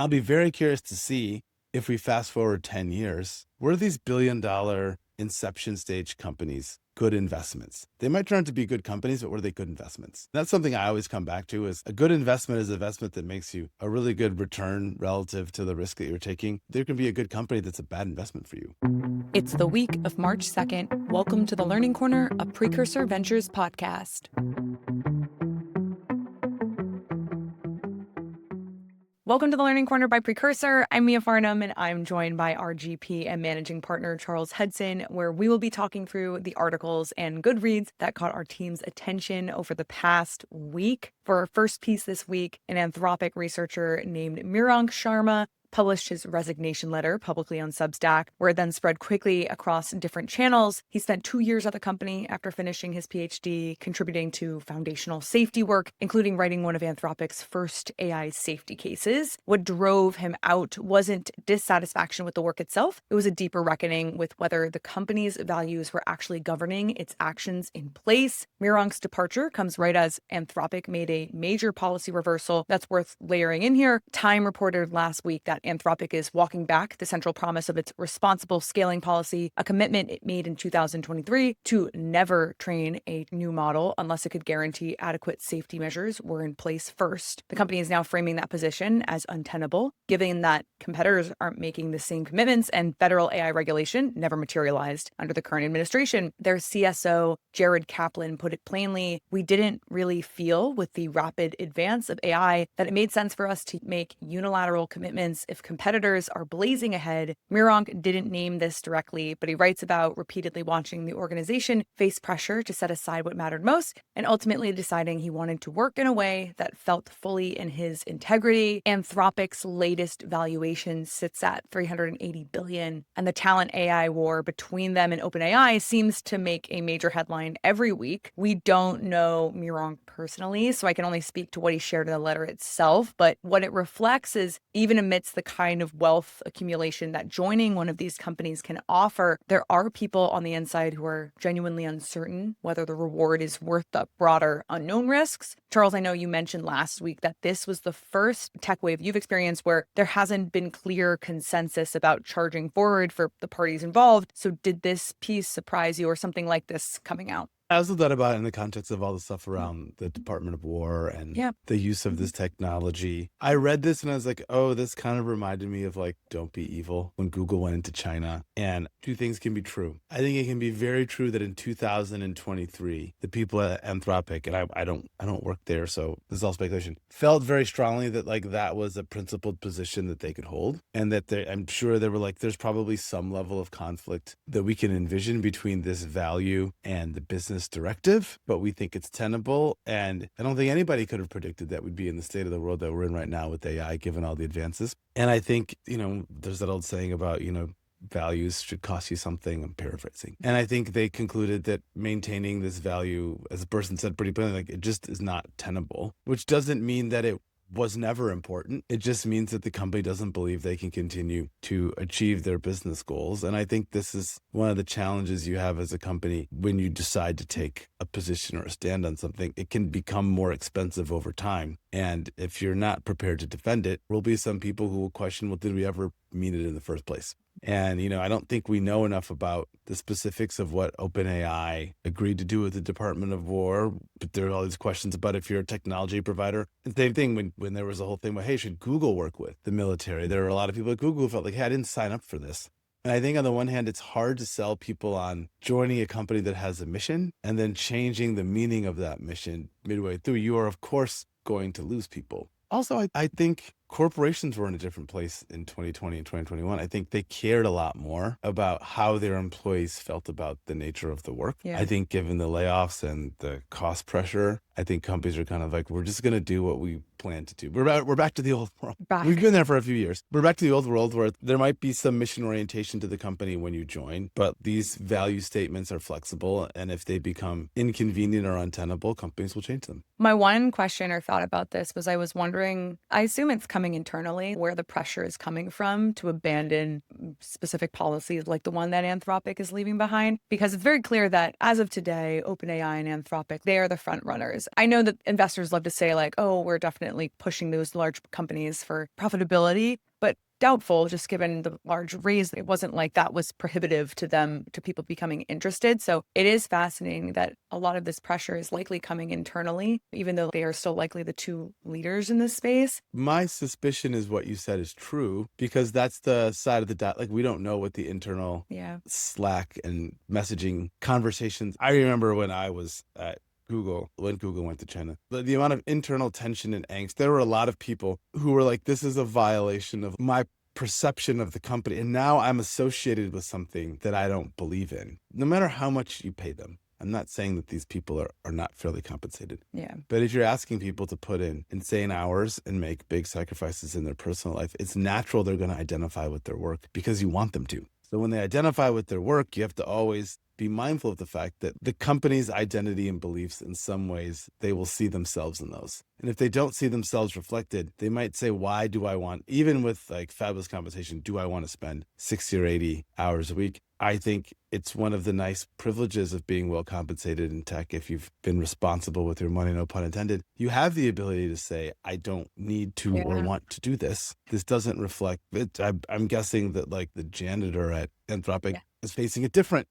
I'll be very curious to see if we fast forward 10 years, were these billion-dollar inception stage companies good investments? They might turn out to be good companies, but were they good investments? That's something I always come back to, is a good investment is an investment that makes you a really good return relative to the risk that you're taking. There can be a good company that's a bad investment for you. It's the week of March 2nd. Welcome to the Learning Corner, a Precursor Ventures podcast. Welcome to the Learning Corner by Precursor. I'm Mia Farnham, and I'm joined by our GP and managing partner, Charles Hudson, where we will be talking through the articles and good reads that caught our team's attention over the past week. For our first piece this week, an Anthropic researcher named Mrinank Sharma published his resignation letter publicly on Substack, where it then spread quickly across different channels. He spent 2 years at the company after finishing his PhD, contributing to foundational safety work, including writing one of Anthropic's first AI safety cases. What drove him out wasn't dissatisfaction with the work itself. It was a deeper reckoning with whether the company's values were actually governing its actions in place. Mirank's departure comes right as Anthropic made a major policy reversal that's worth layering in here. Time reported last week that Anthropic is walking back the central promise of its responsible scaling policy, a commitment it made in 2023 to never train a new model unless it could guarantee adequate safety measures were in place first. The company is now framing that position as untenable, given that competitors aren't making the same commitments and federal AI regulation never materialized under the current administration. Their CSO, Jared Kaplan, put it plainly, "We didn't really feel with the rapid advance of AI that it made sense for us to make unilateral commitments if competitors are blazing ahead." Mrinank didn't name this directly, but he writes about repeatedly watching the organization face pressure to set aside what mattered most and ultimately deciding he wanted to work in a way that felt fully in his integrity. Anthropic's latest valuation sits at $380 billion, and the talent AI war between them and OpenAI seems to make a major headline every week. We don't know Mrinank personally, so I can only speak to what he shared in the letter itself, but what it reflects is even amidst the kind of wealth accumulation that joining one of these companies can offer, there are people on the inside who are genuinely uncertain whether the reward is worth the broader unknown risks. Charles, I know you mentioned last week that this was the first tech wave you've experienced where there hasn't been clear consensus about charging forward for the parties involved. So did this piece surprise you, or something like this coming out? I also thought about it in the context of all the stuff around the Department of War and the use of this technology. I read this and I was like, oh, this kind of reminded me of like, don't be evil, when Google went into China. And two things can be true. I think it can be very true that in 2023, the people at Anthropic, and I don't work there, so this is all speculation, felt very strongly that like that was a principled position that they could hold. And that I'm sure they were like, there's probably some level of conflict that we can envision between this value and the business directive, but we think it's tenable. And I don't think anybody could have predicted that we'd be in the state of the world that we're in right now with AI, given all the advances. And I think, there's that old saying about, values should cost you something. I'm paraphrasing. And I think they concluded that maintaining this value, as a person said pretty plainly, like it just is not tenable, which doesn't mean that it was never important. It just means that the company doesn't believe they can continue to achieve their business goals. And I think this is one of the challenges you have as a company when you decide to take a position or a stand on something. It can become more expensive over time. And if you're not prepared to defend it, there will be some people who will question, well, did we ever mean it in the first place? And, I don't think we know enough about the specifics of what OpenAI agreed to do with the Department of War. But there are all these questions about if you're a technology provider. And same thing when there was a whole thing about, hey, should Google work with the military? There are a lot of people at Google who felt like, hey, I didn't sign up for this. And I think on the one hand, it's hard to sell people on joining a company that has a mission and then changing the meaning of that mission midway through. You are, of course, going to lose people. Also, I think corporations were in a different place in 2020 and 2021. I think they cared a lot more about how their employees felt about the nature of the work. I think given the layoffs and the cost pressure, I think companies are kind of like, we're just going to do what we plan to do. We're back to the old world. We've been there for a few years. We're back to the old world where there might be some mission orientation to the company when you join, but these value statements are flexible. And if they become inconvenient or untenable, companies will change them. My one question or thought about this was I was wondering, I assume it's coming internally, where the pressure is coming from to abandon specific policies like the one that Anthropic is leaving behind, because it's very clear that as of today, OpenAI and Anthropic, they are the front runners. I know that investors love to say like, oh, we're definitely pushing those large companies for profitability, but doubtful, just given the large raise. It wasn't like that was prohibitive to them, to people becoming interested. So it is fascinating that a lot of this pressure is likely coming internally, even though they are still likely the two leaders in this space. My suspicion is what you said is true, because that's the side of the dot. Like, we don't know what the internal Slack and messaging conversations. I remember when I was at Google, when Google went to China, the amount of internal tension and angst, there were a lot of people who were like, this is a violation of my perception of the company. And now I'm associated with something that I don't believe in, no matter how much you pay them. I'm not saying that these people are not fairly compensated. Yeah. But if you're asking people to put in insane hours and make big sacrifices in their personal life, it's natural they're going to identify with their work because you want them to. So when they identify with their work, you have to always be mindful of the fact that the company's identity and beliefs, in some ways, they will see themselves in those. And if they don't see themselves reflected, they might say, why do I want, even with like fabulous compensation, do I want to spend 60 or 80 hours a week? I think it's one of the nice privileges of being well compensated in tech. If you've been responsible with your money, no pun intended, you have the ability to say, I don't need to or want to do this. This doesn't reflect it. I'm guessing that like the janitor at Anthropic is facing a different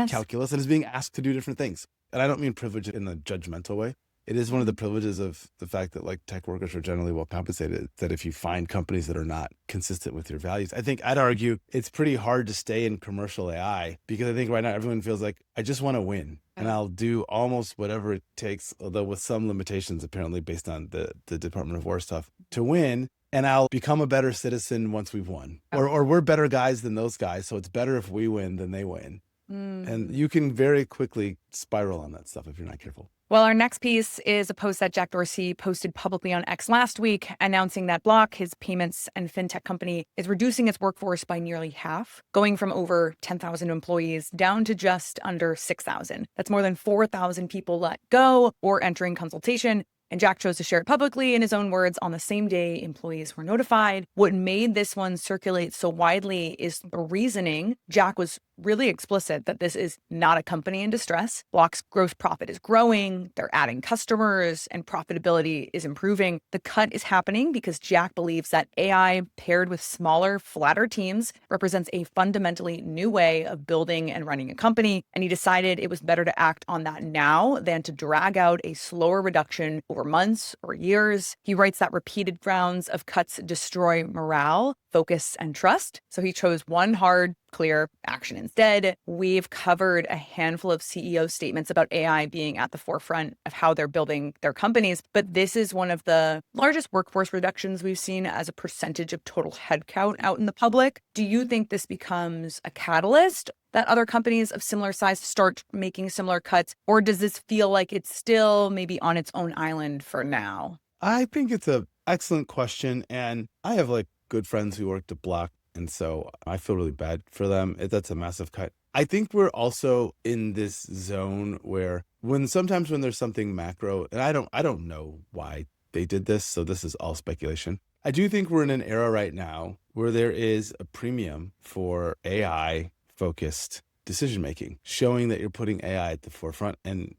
calculus and is being asked to do different things. And I don't mean privilege in a judgmental way. It is one of the privileges of the fact that like tech workers are generally well compensated, that if you find companies that are not consistent with your values, I think I'd argue it's pretty hard to stay in commercial AI, because I think right now everyone feels like, I just want to win and I'll do almost whatever it takes, although with some limitations apparently based on the Department of War stuff, to win. And I'll become a better citizen once we've won. Or we're better guys than those guys, so it's better if we win than they win. And you can very quickly spiral on that stuff if you're not careful. Well, our next piece is a post that Jack Dorsey posted publicly on X last week, announcing that Block, his payments and fintech company, is reducing its workforce by nearly half, going from over 10,000 employees down to just under 6,000. That's more than 4,000 people let go or entering consultation. And Jack chose to share it publicly, in his own words, on the same day employees were notified. What made this one circulate so widely is the reasoning. Jack was really explicit that this is not a company in distress. Block's gross profit is growing, they're adding customers, and profitability is improving. The cut is happening because Jack believes that AI paired with smaller, flatter teams represents a fundamentally new way of building and running a company. And he decided it was better to act on that now than to drag out a slower reduction over months or years. He writes that repeated rounds of cuts destroy morale, focus, and trust. So he chose one hard, clear action instead. We've covered a handful of CEO statements about AI being at the forefront of how they're building their companies, but this is one of the largest workforce reductions we've seen as a percentage of total headcount out in the public. Do you think this becomes a catalyst that other companies of similar size start making similar cuts, or does this feel like it's still maybe on its own island for now? I think it's an excellent question, and I have like good friends who worked at Block, and so I feel really bad for them. That's a massive cut. I think we're also in this zone where sometimes when there's something macro, and I don't know why they did this, so this is all speculation. I do think we're in an era right now where there is a premium for AI focused decision making, showing that you're putting AI at the forefront, and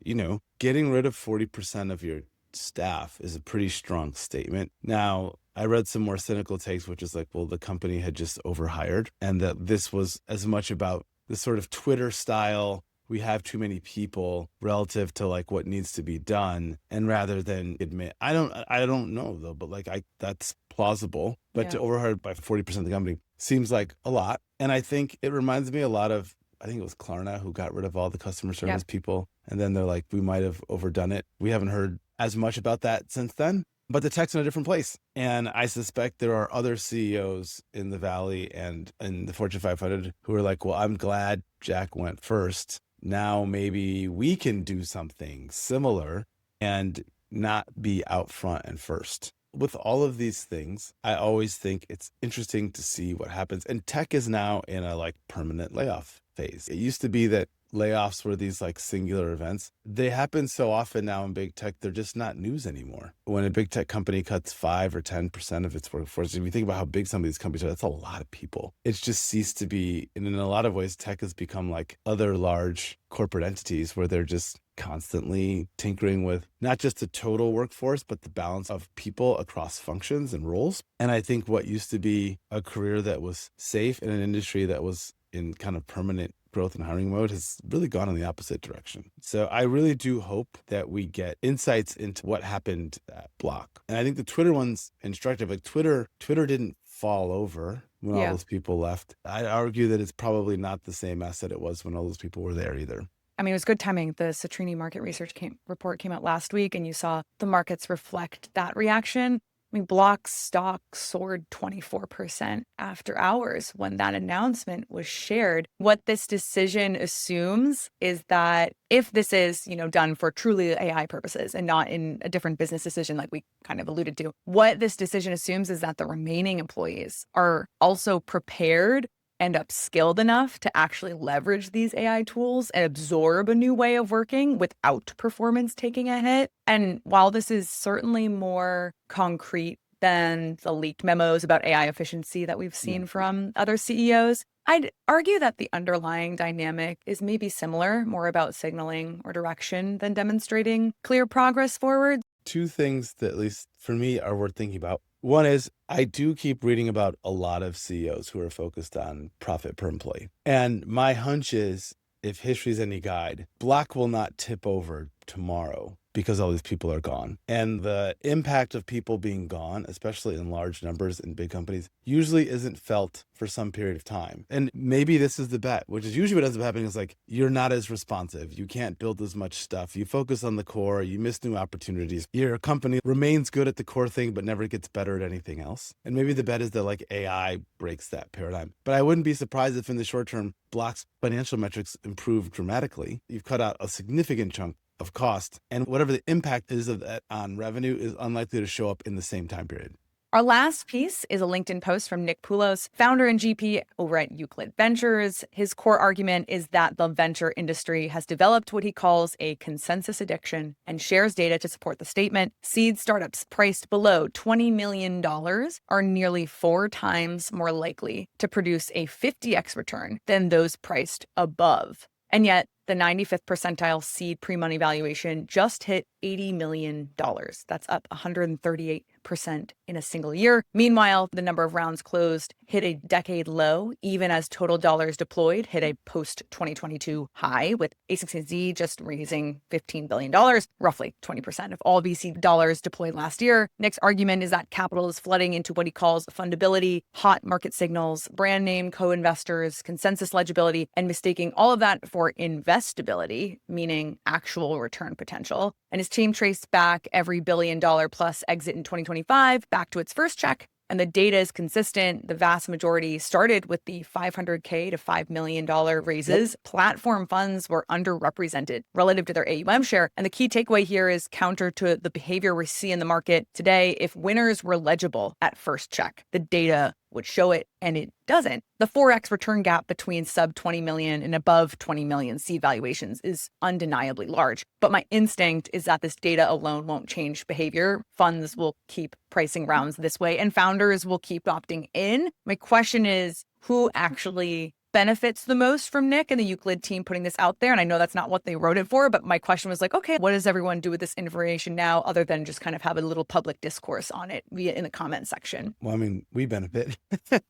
getting rid of 40% of your staff is a pretty strong statement. Now, I read some more cynical takes, which is like, well, the company had just overhired, and that this was as much about the sort of Twitter style, we have too many people relative to like what needs to be done, and rather than admit, I don't know though, but like that's plausible. But to overhire by 40% of the company seems like a lot. And I think it reminds me a lot of, I think it was Klarna who got rid of all the customer service people. And then they're like, we might have overdone it. We haven't heard as much about that since then. But the tech's in a different place. And I suspect there are other CEOs in the Valley and in the Fortune 500 who are like, well, I'm glad Jack went first. Now maybe we can do something similar and not be out front and first. With all of these things, I always think it's interesting to see what happens. And tech is now in a like permanent layoff phase. It used to be that layoffs were these like singular events. They happen so often now in big tech, they're just not news anymore. When a big tech company cuts 5 or 10% of its workforce, if you think about how big some of these companies are, that's a lot of people. It's just ceased to be, and in a lot of ways, tech has become like other large corporate entities where they're just constantly tinkering with not just the total workforce, but the balance of people across functions and roles. And I think what used to be a career that was safe in an industry that was in kind of permanent growth and hiring mode has really gone in the opposite direction. So I really do hope that we get insights into what happened at Block. And I think the Twitter one's instructive. Like Twitter didn't fall over when all those people left. I'd argue that it's probably not the same asset it was when all those people were there either. I mean, it was good timing. The Citrini market research report came out last week, and you saw the markets reflect that reaction. I mean, Block's stock soared 24% after hours when that announcement was shared. What this decision assumes is that if this is, done for truly AI purposes and not in a different business decision like we kind of alluded to, what this decision assumes is that the remaining employees are also prepared and upskilled enough to actually leverage these AI tools and absorb a new way of working without performance taking a hit. And while this is certainly more concrete than the leaked memos about AI efficiency that we've seen from other CEOs, I'd argue that the underlying dynamic is maybe similar, more about signaling or direction than demonstrating clear progress forward. Two things that, at least for me, are worth thinking about. One is I do keep reading about a lot of CEOs who are focused on profit per employee. And my hunch is, if history's any guide, Block will not tip over tomorrow because all these people are gone. And the impact of people being gone, especially in large numbers in big companies, usually isn't felt for some period of time. And maybe this is the bet, which is usually what ends up happening is like, you're not as responsive. You can't build as much stuff. You focus on the core. You miss new opportunities. Your company remains good at the core thing, but never gets better at anything else. And maybe the bet is that like AI breaks that paradigm. But I wouldn't be surprised if in the short term, Block's financial metrics improve dramatically. You've cut out a significant chunk of cost, and whatever the impact is of that on revenue is unlikely to show up in the same time period. Our last piece is a LinkedIn post from Nick Poulos, founder and GP over at Euclid Ventures. His core argument is that the venture industry has developed what he calls a consensus addiction and shares data to support the statement. Seed startups priced below $20 million are nearly 4 times more likely to produce a 50x return than those priced above. And yet, the 95th percentile seed pre-money valuation just hit $80 million. That's up 138% in a single year. Meanwhile, the number of rounds closed hit a decade low, even as total dollars deployed hit a post-2022 high, with A16Z just raising $15 billion, roughly 20% of all VC dollars deployed last year. Nick's argument is that capital is flooding into what he calls fundability, hot market signals, brand name co-investors, consensus legibility, and mistaking all of that for investability, meaning actual return potential. And his team traced back every $1 billion plus exit in 2025 back to its first check. And the data is consistent. The vast majority started with the $500K to $5 million raises. Platform funds were underrepresented relative to their AUM share. And the key takeaway here is counter to the behavior we see in the market today. If winners were legible at first check, the data would show it, and it doesn't. The 4x return gap between sub 20 million and above 20 million seed valuations is undeniably large. But my instinct is that this data alone won't change behavior. Funds will keep pricing rounds this way, and founders will keep opting in. My question is, who actually benefits the most from Nick and the Euclid team putting this out there? And I know that's not what they wrote it for, but my question was like, okay, what does everyone do with this information now other than just kind of have a little public discourse on it via in the comment section? Well, I mean, we benefit.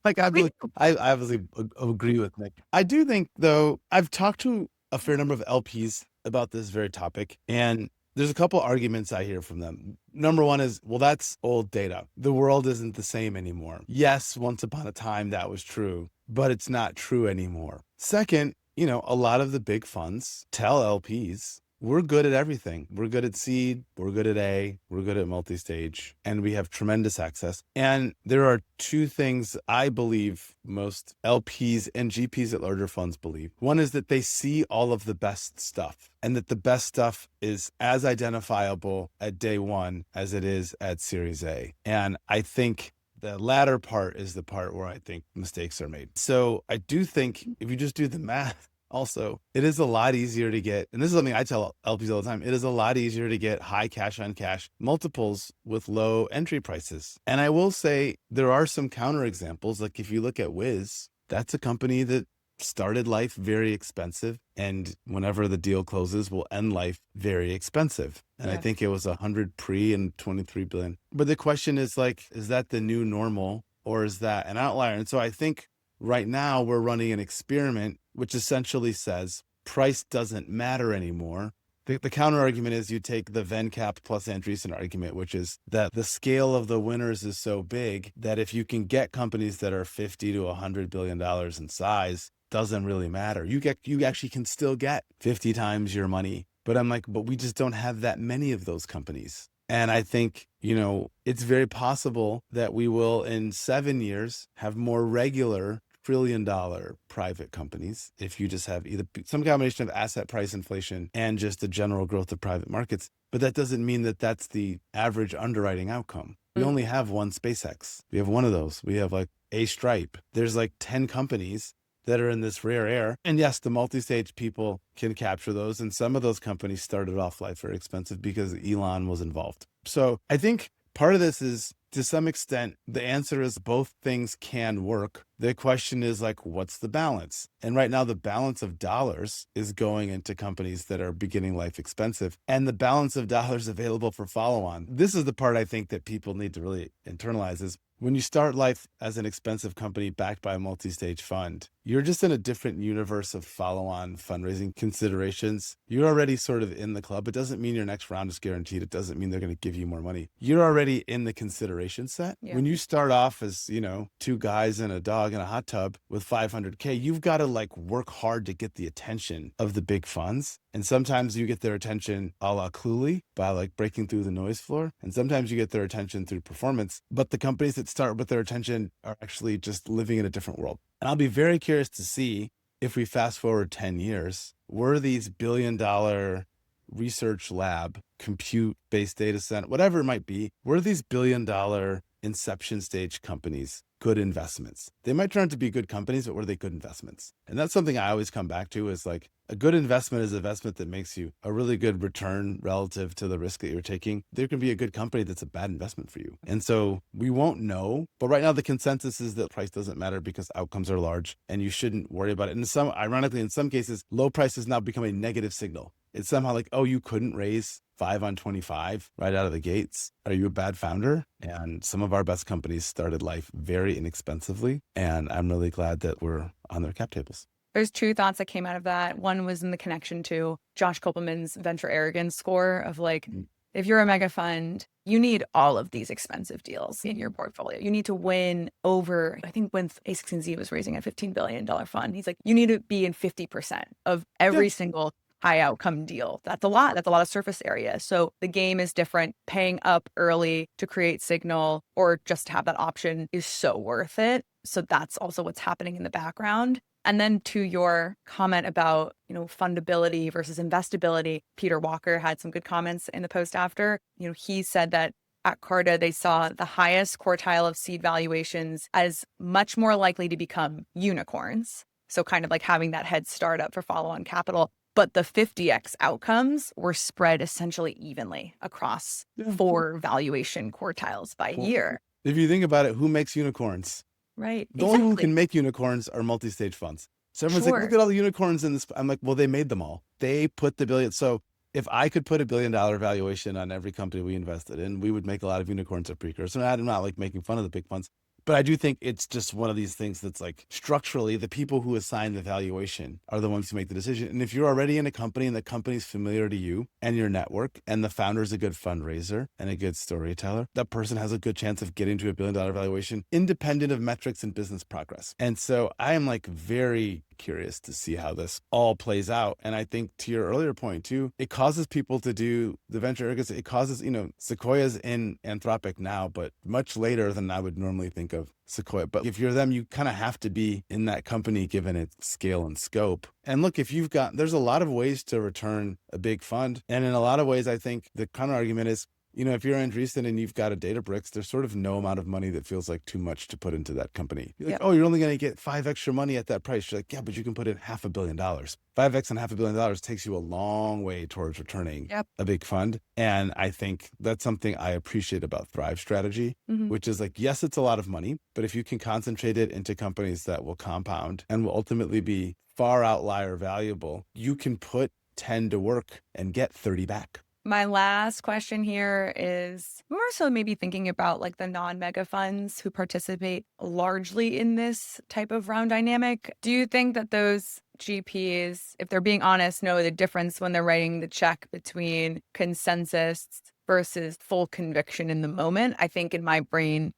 I obviously agree with Nick. I do think, though, I've talked to a fair number of LPs about this very topic, and there's a couple arguments I hear from them. Number one is, well, that's old data. The world isn't the same anymore. Yes, once upon a time that was true, but it's not true anymore. Second, a lot of the big funds tell LPs, we're good at everything. We're good at seed, we're good at A, we're good at multi-stage, and we have tremendous access. And there are two things I believe most LPs and GPs at larger funds believe. One is that they see all of the best stuff, and that the best stuff is as identifiable at day one as it is at Series A. And I think The latter part is the part where I think mistakes are made. So I do think if you just do the math, also, it is a lot easier to get, and this is something I tell LPs all the time, it is a lot easier to get high cash on cash multiples with low entry prices. And I will say there are some counterexamples. Like if you look at Wiz, that's a company that started life very expensive, and whenever the deal closes will end life very expensive. And I think it was 100 pre and 23 billion. But the question is like, is that the new normal or is that an outlier? And so I think right now we're running an experiment which essentially says price doesn't matter anymore. The counter argument is you take the VenCap plus Andreessen argument, which is that the scale of the winners is so big that if you can get companies that are 50 to $100 billion in size, doesn't really matter. You actually can still get 50 times your money. But I'm like, but we just don't have that many of those companies. And I think, it's very possible that we will in 7 years have more regular trillion-dollar private companies if you just have either some combination of asset price inflation and just the general growth of private markets. But that doesn't mean that that's the average underwriting outcome. We only have one SpaceX. We have one of those. We have like a Stripe. There's like 10 companies that are in this rare air. And yes, the multi-stage people can capture those. And some of those companies started off life very expensive because Elon was involved. So I think part of this is, to some extent, the answer is both things can work. The question is like, what's the balance? And right now, the balance of dollars is going into companies that are beginning life expensive, and the balance of dollars available for follow-on. This is the part I think that people need to really internalize is when you start life as an expensive company backed by a multi-stage fund, you're just in a different universe of follow-on fundraising considerations. You're already sort of in the club. It doesn't mean your next round is guaranteed. It doesn't mean they're going to give you more money. You're already in the consideration set. Yeah. When you start off as, two guys and a dog in a hot tub with 500K, you've got to like work hard to get the attention of the big funds. And sometimes you get their attention a la Cluely by like breaking through the noise floor. And sometimes you get their attention through performance. But the companies that start with their attention are actually just living in a different world. And I'll be very curious to see if we fast forward 10 years, were these billion-dollar research lab, compute-based data center, whatever it might be, were these billion-dollar inception stage companies good investments? They might turn out to be good companies, but were they good investments? And that's something I always come back to is like, a good investment is an investment that makes you a really good return relative to the risk that you're taking. There can be a good company that's a bad investment for you. And so we won't know. But right now, the consensus is that price doesn't matter because outcomes are large and you shouldn't worry about it. And ironically, in some cases, low prices now become a negative signal. It's somehow like, oh, you couldn't raise 5 on 25 right out of the gates. Are you a bad founder? And some of our best companies started life very inexpensively. And I'm really glad that we're on their cap tables. There's two thoughts that came out of that. One was in the connection to Josh Kopelman's venture arrogance score of like, if you're a mega fund, you need all of these expensive deals in your portfolio. You need to win over, I think when A16Z was raising a $15 billion fund, he's like, you need to be in 50% of every single high outcome deal. That's a lot. That's a lot of surface area. So the game is different. Paying up early to create signal or just have that option is so worth it. So that's also what's happening in the background. And then to your comment about, fundability versus investability, Peter Walker had some good comments in the post after. He said that at Carta, they saw the highest quartile of seed valuations as much more likely to become unicorns. So kind of like having that head start up for follow-on capital. But the 50x outcomes were spread essentially evenly across 4 valuation quartiles by year. If you think about it, who makes unicorns? Right. The only one who can make unicorns are multi-stage funds. So everyone's like, look at all the unicorns in this. I'm like, well, they made them all. They put the billion. So if I could put $1 billion valuation on every company we invested in, we would make a lot of unicorns at Precursor. I'm not like making fun of the big funds, but I do think it's just one of these things that's like structurally the people who assign the valuation are the ones who make the decision. And if you're already in a company and the company's familiar to you and your network and the founder's a good fundraiser and a good storyteller, that person has a good chance of getting to $1 billion valuation independent of metrics and business progress. And so I am like very curious to see how this all plays out. And I think to your earlier point too, it causes people to do the venture arrogance. It causes, Sequoia's in Anthropic now, but much later than I would normally think of Sequoia. But if you're them, you kind of have to be in that company given its scale and scope. And look, there's a lot of ways to return a big fund. And in a lot of ways, I think the counter argument is If you're Andreessen and you've got a Databricks, there's sort of no amount of money that feels like too much to put into that company. You're like, oh, you're only going to get 5 extra money at that price. You're like, yeah, but you can put in $500 million. 5x and $500 million takes you a long way towards returning a big fund. And I think that's something I appreciate about Thrive strategy, which is like, yes, it's a lot of money, but if you can concentrate it into companies that will compound and will ultimately be far outlier valuable, you can put 10 to work and get 30 back. My last question here is more so maybe thinking about like the non-mega funds who participate largely in this type of round dynamic. Do you think that those GPs, if they're being honest, know the difference when they're writing the check between consensus versus full conviction in the moment? I think in my brain,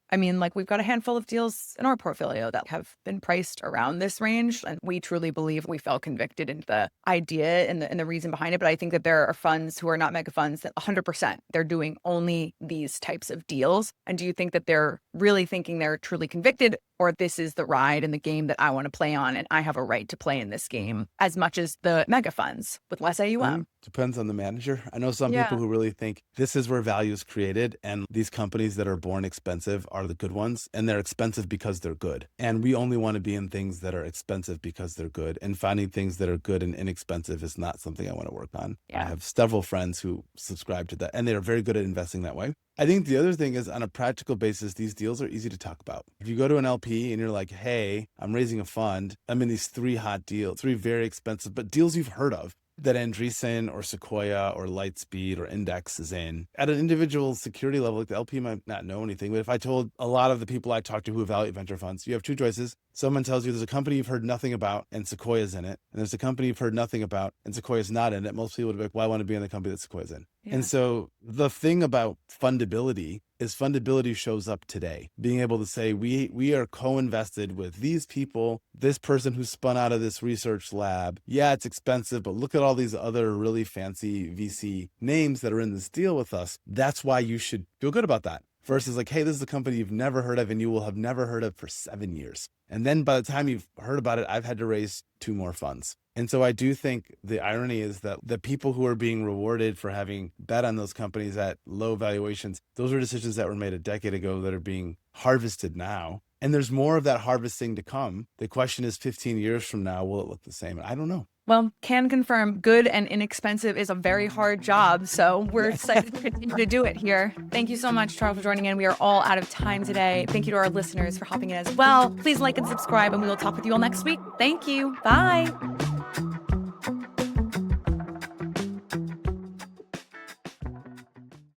we've got a handful of deals in our portfolio that have been priced around this range. And we truly believe we felt convicted in the idea and the reason behind it. But I think that there are funds who are not mega funds that 100%, they're doing only these types of deals. And do you think that they're really thinking they're truly convicted, or this is the ride and the game that I want to play on and I have a right to play in this game as much as the mega funds with less AUM? Depends on the manager. I know some people who really think this is where value is created, and these companies that are born expensive are the good ones, and they're expensive because they're good. And we only want to be in things that are expensive because they're good, and finding things that are good and inexpensive is not something I want to work on. I have several friends who subscribe to that, and they are very good at investing that way. I think the other thing is, on a practical basis, these deals are easy to talk about. If you go to an LP and you're like, hey, I'm raising a fund, I'm in these 3 hot deals, 3 very expensive, but deals you've heard of, that Andreessen or Sequoia or Lightspeed or Index is in. At an individual security level, like the LP might not know anything, but if I told a lot of the people I talk to who evaluate venture funds, you have 2 choices. Someone tells you there's a company you've heard nothing about and Sequoia's in it, and there's a company you've heard nothing about and Sequoia's not in it. Most people would be like, well, I want to be in the company that Sequoia's in. And so the thing about fundability is fundability shows up today. Being able to say, we are co-invested with these people, this person who spun out of this research lab. Yeah, it's expensive, but look at all these other really fancy VC names that are in this deal with us. That's why you should feel good about that. Versus like, hey, this is a company you've never heard of and you will have never heard of for 7 years. And then by the time you've heard about it, I've had to raise 2 more funds. And so I do think the irony is that the people who are being rewarded for having bet on those companies at low valuations, those are decisions that were made a decade ago that are being harvested now. And there's more of that harvesting to come. The question is 15 years from now, will it look the same? I don't know. Well, can confirm good and inexpensive is a very hard job. So we're excited to continue to do it here. Thank you so much, Charles, for joining in. We are all out of time today. Thank you to our listeners for hopping in as well. Please like and subscribe, and we will talk with you all next week. Thank you. Bye.